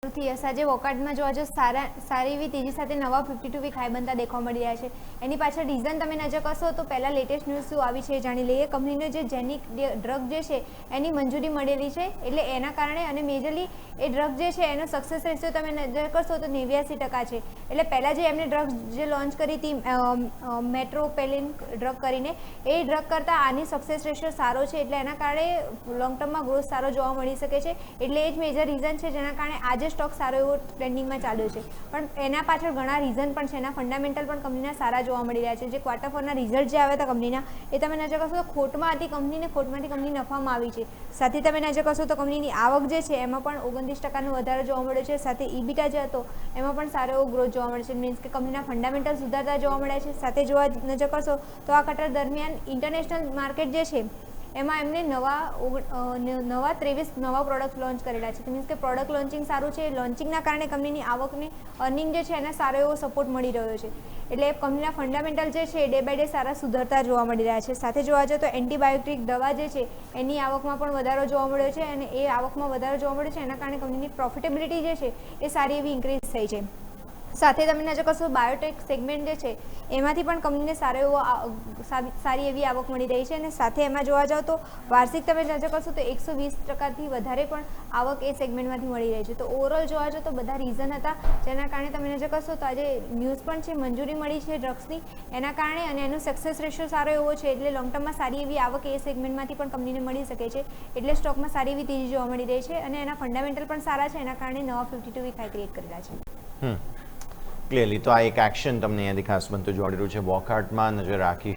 Yes, આજે વોકાર્ડમાં જોવા જો સારી એવી તેજી સાથે નવા 52 વીક હાઈ બનતા દેખવા મળી રહ્યા છે. એની પાછળ રીઝન તમે નજર કરશો તો પહેલાં લેટેસ્ટ ન્યૂઝ શું આવી છે એ જાણી લઈએ. કંપનીને જે જેનિક ડ્રગ જે છે એની મંજૂરી મળેલી છે, એટલે એના કારણે અને મેજરલી એ ડ્રગ જે છે એનો સક્સેસ રેશિયો તમે નજર કરશો તો 89% છે. એટલે પહેલાં જે એમને ડ્રગ જે લોન્ચ કરી હતી મેટ્રોપેલિન ડ્રગ કરીને, એ ડ્રગ કરતાં આની સક્સેસ રેશિયો સારો છે, એટલે એના કારણે લોંગ ટર્મમાં ગ્રોથ સારો જોવા મળી શકે છે. એટલે એ જ મેજર રીઝન છે જેના કારણે આજે સ્ટોક સારો એવો ટ્રેન્ડિંગમાં ચાલ્યો છે. પણ એના પાછળ ઘણા રીઝન પણ છે, એના ફંડામેન્ટલ પણ કંપનીના સારા જોવા મળી રહ્યા છે. જે ક્વાર્ટર ફોરના રિઝલ્ટ જે આવ્યા હતા કંપનીના, એ તમે નજર કરશો તો ખોટમાં હતી કંપનીને, ખોટમાંથી કંપની નફામાં આવી છે. સાથે તમે નજર કરશો તો કંપનીની આવક જે છે એમાં પણ 29% વધારો જોવા મળ્યો છે. સાથે ઇબિટા જે હતો એમાં પણ સારો એવો ગ્રોથ જોવા મળે છે. મીન્સ કે કંપનીના ફંડામેન્ટલ સુધારતા જોવા મળ્યા છે. સાથે જોવા નજર કરશો તો આ ક્વાર્ટર દરમિયાન ઇન્ટરનેશનલ માર્કેટ જે છે એમાં એમને નવા 23 નવા પ્રોડક્ટ લોન્ચ કરેલા છે. મીન્સ કે પ્રોડક્ટ લોન્ચિંગ સારું છે. લોન્ચિંગના કારણે કંપનીની આવકને અર્નિંગ જે છે એને સારો એવો સપોર્ટ મળી રહ્યો છે. એટલે કંપનીના ફંડામેન્ટલ જે છે ડે બાય ડે સારા સુધરતા જોવા મળી રહ્યા છે. સાથે જોવા જઈએ તો એન્ટીબાયોટિક દવા જે છે એની આવકમાં પણ વધારો જોવા મળ્યો છે, અને એ આવકમાં વધારો જોવા મળ્યો છે એના કારણે કંપનીની પ્રોફિટેબિલિટી જે છે એ સારી એવી ઇન્ક્રીઝ થઈ છે. સાથે તમે નજર કરશો બાયોટેક સેગમેન્ટ જે છે એમાંથી પણ કંપનીને સારી એવી આવક મળી રહી છે. અને સાથે એમાં જોવા જાઓ તો વાર્ષિક તમે નજર કરશો તો 120%થી વધારે પણ આવક એ સેગમેન્ટમાંથી મળી રહી છે. તો ઓવરઓલ જોવા જાઓ તો બધા રીઝન હતા જેના કારણે તમે નજર કરશો તો આજે ન્યૂઝ પણ છે, મંજૂરી મળી છે ડ્રગ્સની એના કારણે, અને એનો સક્સેસ રેશિયો સારો એવો છે. એટલે લોંગ ટર્મમાં સારી એવી આવક એ સેગમેન્ટમાંથી પણ કંપનીને મળી શકે છે. એટલે સ્ટોકમાં સારી એવી તેજી જોવા મળી રહી છે, અને એના ફંડામેન્ટલ પણ સારા છે. એના કારણે નવા 52 વીક હાઈ ક્રિએટ કરેલા છે. ક્લિયરલી તો આ એક એક્શન તમને અહીંયાથી ખાસ બનતું જોવા રહ્યું છે. વોકઆઉટમાં નજર રાખી